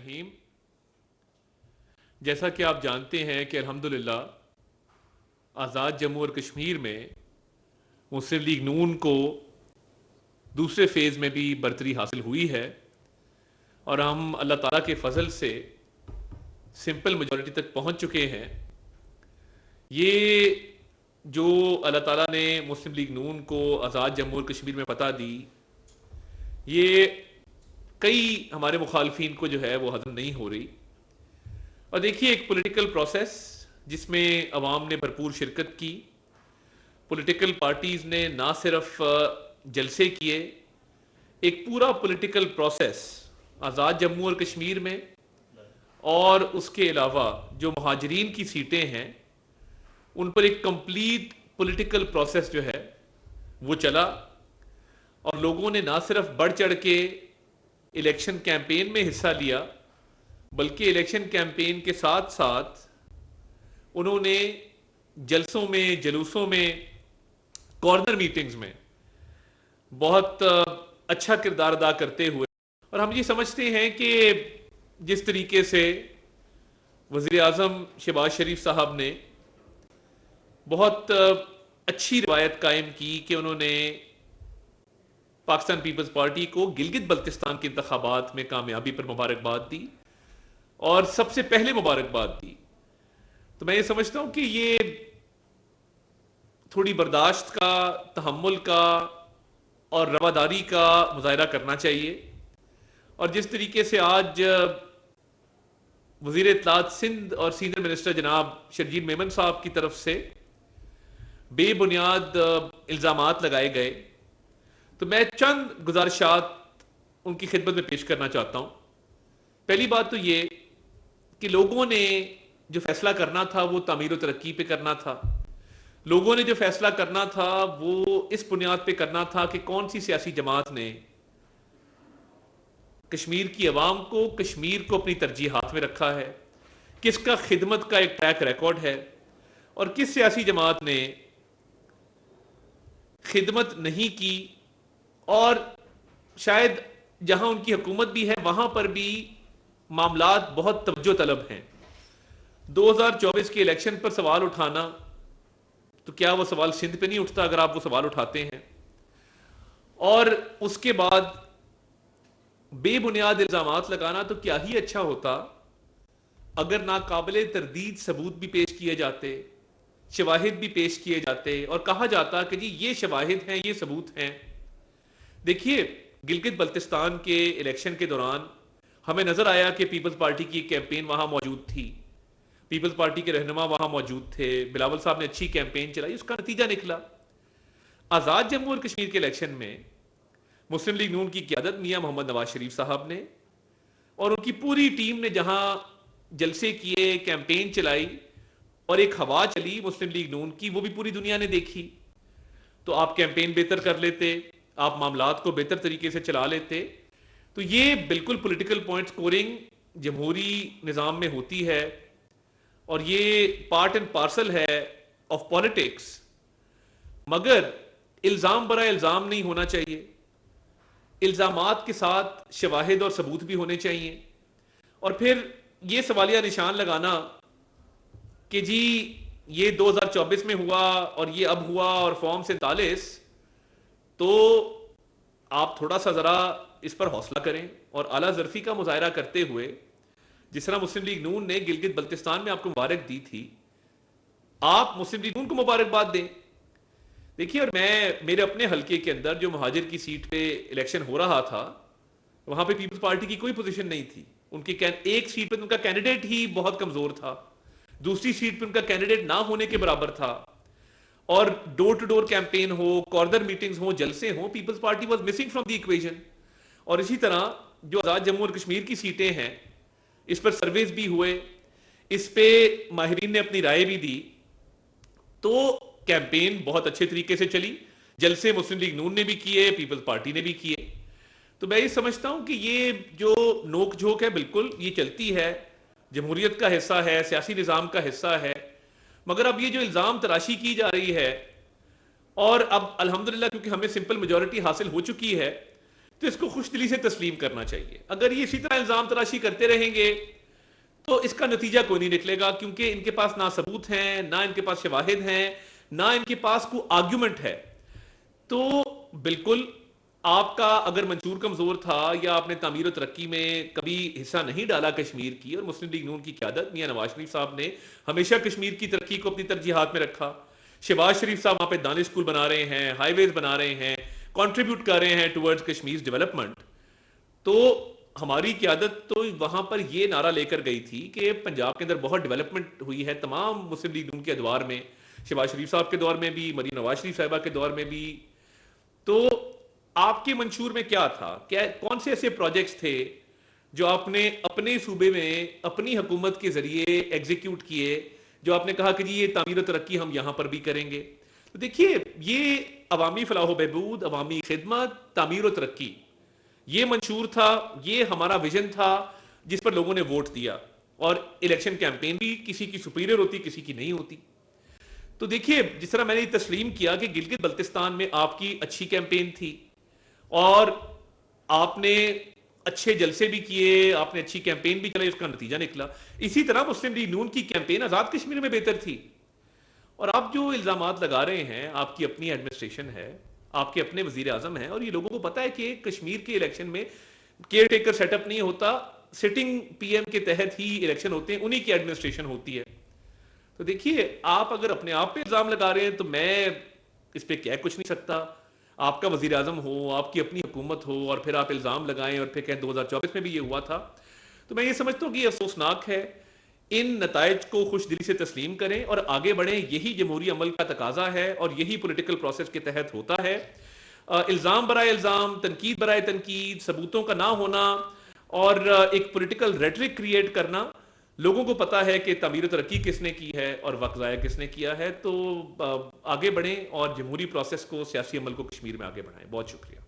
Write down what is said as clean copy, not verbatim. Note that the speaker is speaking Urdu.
الرحیم. جیسا کہ آپ جانتے ہیں کہ الحمدللہ آزاد جموں اور کشمیر میں مسلم لیگ نون کو دوسرے فیز میں بھی برتری حاصل ہوئی ہے اور ہم اللہ تعالیٰ کے فضل سے سمپل میجورٹی تک پہنچ چکے ہیں. یہ جو اللہ تعالیٰ نے مسلم لیگ نون کو آزاد جموں اور کشمیر میں فتح دی، یہ کئی ہمارے مخالفین کو جو ہے وہ ہضم نہیں ہو رہی. اور دیکھیے، ایک پولیٹیکل پروسیس جس میں عوام نے بھرپور شرکت کی، پولیٹیکل پارٹیز نے نہ صرف جلسے کیے، ایک پورا پولیٹیکل پروسیس آزاد جموں اور کشمیر میں اور اس کے علاوہ جو مہاجرین کی سیٹیں ہیں ان پر ایک کمپلیٹ پولیٹیکل پروسیس جو ہے وہ چلا. اور لوگوں نے نہ صرف بڑھ چڑھ کے الیکشن کیمپین میں حصہ لیا، بلکہ الیکشن کیمپین کے ساتھ ساتھ انہوں نے جلسوں میں، جلوسوں میں، کارنر میٹنگز میں بہت اچھا کردار ادا کرتے ہوئے. اور ہم یہ سمجھتے ہیں کہ جس طریقے سے وزیر اعظم شہباز شریف صاحب نے بہت اچھی روایت قائم کی کہ انہوں نے پاکستان پیپلز پارٹی کو گلگت بلتستان کے انتخابات میں کامیابی پر مبارکباد دی اور سب سے پہلے مبارکباد دی، تو میں یہ سمجھتا ہوں کہ یہ تھوڑی برداشت کا، تحمل کا اور رواداری کا مظاہرہ کرنا چاہیے. اور جس طریقے سے آج وزیر اطلاعات سندھ اور سینئر منسٹر جناب شرجیل میمن صاحب کی طرف سے بے بنیاد الزامات لگائے گئے، تو میں چند گزارشات ان کی خدمت میں پیش کرنا چاہتا ہوں. پہلی بات تو یہ کہ لوگوں نے جو فیصلہ کرنا تھا وہ تعمیر و ترقی پہ کرنا تھا. لوگوں نے جو فیصلہ کرنا تھا وہ اس بنیاد پہ کرنا تھا کہ کون سی سیاسی جماعت نے کشمیر کی عوام کو، کشمیر کو اپنی ترجیحات میں رکھا ہے، کس کا خدمت کا ایک ٹریک ریکارڈ ہے، اور کس سیاسی جماعت نے خدمت نہیں کی. اور شاید جہاں ان کی حکومت بھی ہے وہاں پر بھی معاملات بہت توجہ طلب ہیں. 2024 کے الیکشن پر سوال اٹھانا، تو کیا وہ سوال سندھ پہ نہیں اٹھتا اگر آپ وہ سوال اٹھاتے ہیں؟ اور اس کے بعد بے بنیاد الزامات لگانا تو کیا ہی اچھا ہوتا اگر ناقابل تردید ثبوت بھی پیش کیے جاتے، شواہد بھی پیش کیے جاتے اور کہا جاتا کہ جی یہ شواہد ہیں، یہ ثبوت ہیں. دیکھیے، گلگت بلتستان کے الیکشن کے دوران ہمیں نظر آیا کہ پیپلز پارٹی کی کیمپین وہاں موجود تھی، پیپلز پارٹی کے رہنما وہاں موجود تھے، بلاول صاحب نے اچھی کیمپین چلائی، اس کا نتیجہ نکلا آزاد جموں اور کشمیر کے الیکشن میں مسلم لیگ نون کی قیادت میاں محمد نواز شریف صاحب نے اور ان کی پوری ٹیم نے جہاں جلسے کیے، کیمپین چلائی اور ایک ہوا چلی مسلم لیگ نون کی، وہ بھی پوری دنیا نے دیکھی. تو آپ کیمپین بہتر کر لیتے، آپ معاملات کو بہتر طریقے سے چلا لیتے. تو یہ بالکل پولیٹیکل پوائنٹ سکورنگ جمہوری نظام میں ہوتی ہے اور یہ پارٹ اینڈ پارسل ہے آف پالیٹکس. مگر الزام برائے الزام نہیں ہونا چاہیے، الزامات کے ساتھ شواہد اور ثبوت بھی ہونے چاہیے. اور پھر یہ سوالیہ نشان لگانا کہ جی یہ 2024 میں ہوا اور یہ اب ہوا اور فارم 47، تو آپ تھوڑا سا ذرا اس پر حوصلہ کریں اور اعلیٰ ظرفی کا مظاہرہ کرتے ہوئے، جس طرح مسلم لیگ نون نے گلگت بلتستان میں آپ کو مبارک دی تھی، آپ مسلم لیگ نون کو مبارکباد دیں. دیکھیے، اور میں میرے اپنے حلقے کے اندر جو مہاجر کی سیٹ پہ الیکشن ہو رہا تھا وہاں پہ پیپلز پارٹی کی کوئی پوزیشن نہیں تھی. ان کی ایک سیٹ پہ ان کا کینڈیڈیٹ ہی بہت کمزور تھا، دوسری سیٹ پہ ان کا کینڈیڈیٹ نہ ہونے کے برابر تھا، اور ڈور ٹو ڈور کیمپین ہو، کارنر میٹنگز ہوں، جلسے ہوں، Peoples Party was missing from the equation. اور اسی طرح جو آزاد جموں اور کشمیر کی سیٹیں ہیں اس پر سرویز بھی ہوئے، اس پہ ماہرین نے اپنی رائے بھی دی، تو کیمپین بہت اچھے طریقے سے چلی. جلسے مسلم لیگ نون نے بھی کیے، پیپلز پارٹی نے بھی کیے. تو میں یہ سمجھتا ہوں کہ یہ جو نوک جھوک ہے بالکل یہ چلتی ہے، جمہوریت کا حصہ ہے، سیاسی نظام کا حصہ ہے. مگر اب یہ جو الزام تراشی کی جا رہی ہے، اور اب الحمدللہ کیونکہ ہمیں سمپل میجورٹی حاصل ہو چکی ہے، تو اس کو خوش دلی سے تسلیم کرنا چاہیے. اگر یہ اسی طرح الزام تراشی کرتے رہیں گے تو اس کا نتیجہ کوئی نہیں نکلے گا, کیونکہ ان کے پاس نہ ثبوت ہیں, نہ ان کے پاس شواہد ہیں, نہ ان کے پاس کوئی آرگیومنٹ ہے. تو بالکل آپ کا اگر منشور کمزور تھا یا آپ نے تعمیر و ترقی میں کبھی حصہ نہیں ڈالا کشمیر کی, اور مسلم لیگ نون کی قیادت میاں نواز شریف صاحب نے ہمیشہ کشمیر کی ترقی کو اپنی ترجیحات میں رکھا. شہباز شریف صاحب وہاں پہ دانش اسکول بنا رہے ہیں, ہائی ویز بنا رہے ہیں, کنٹریبیوٹ کر رہے ہیں ٹورڈز کشمیر ڈیولپمنٹ. تو ہماری قیادت تو وہاں پر یہ نعرہ لے کر گئی تھی کہ پنجاب کے اندر بہت ڈیولپمنٹ ہوئی ہے تمام مسلم لیگ نون کے ادوار میں, شہباز شریف صاحب کے دور میں بھی, مریم نواز شریف صاحبہ کے دور میں بھی. تو آپ کے منشور میں کیا تھا, کون سے ایسے پروجیکٹس تھے جو آپ نے اپنے صوبے میں اپنی حکومت کے ذریعے ایگزیکیوٹ کیے, جو آپ نے کہا کہ جی یہ تعمیر و ترقی ہم یہاں پر بھی کریں گے؟ تو دیکھیے, یہ عوامی فلاح و بہبود, عوامی خدمت, تعمیر و ترقی, یہ منشور تھا, یہ ہمارا ویژن تھا جس پر لوگوں نے ووٹ دیا. اور الیکشن کیمپین بھی کسی کی سپیریئر ہوتی, کسی کی نہیں ہوتی. تو دیکھیے, جس طرح میں نے تسلیم کیا کہ گلگت بلتستان میں آپ کی اچھی کیمپین تھی اور آپ نے اچھے جلسے بھی کیے, آپ نے اچھی کیمپین بھی چلائی, اس کا نتیجہ نکلا. اسی طرح مسلم لیگ نون کی کیمپین آزاد کشمیر میں بہتر تھی. اور آپ جو الزامات لگا رہے ہیں, آپ کی اپنی ایڈمنسٹریشن ہے, آپ کے اپنے وزیر اعظم ہیں, اور یہ لوگوں کو پتا ہے کہ کشمیر کے الیکشن میں کیئر ٹیکر سیٹ اپ نہیں ہوتا, سٹنگ پی ایم کے تحت ہی الیکشن ہوتے ہیں, انہی کی ایڈمنسٹریشن ہوتی ہے. تو دیکھیے, آپ اگر اپنے آپ پہ الزام لگا رہے ہیں تو میں اس پہ کہہ کچھ نہیں سکتا. آپ کا وزیر اعظم ہو, آپ کی اپنی حکومت ہو, اور پھر آپ الزام لگائیں اور پھر کہیں 2024 میں بھی یہ ہوا تھا, تو میں یہ سمجھتا ہوں کہ یہ افسوسناک ہے. ان نتائج کو خوش دلی سے تسلیم کریں اور آگے بڑھیں. یہی جمہوری عمل کا تقاضا ہے اور یہی پولیٹیکل پروسیس کے تحت ہوتا ہے. الزام برائے الزام, تنقید برائے تنقید, ثبوتوں کا نہ ہونا اور ایک پولیٹیکل ریٹرک کریٹ کرنا, لوگوں کو پتا ہے کہ تعمیر و ترقی کس نے کی ہے اور وقت ضائع کس نے کیا ہے. تو آگے بڑھیں اور جمہوری پروسیس کو, سیاسی عمل کو کشمیر میں آگے بڑھائیں. بہت شکریہ.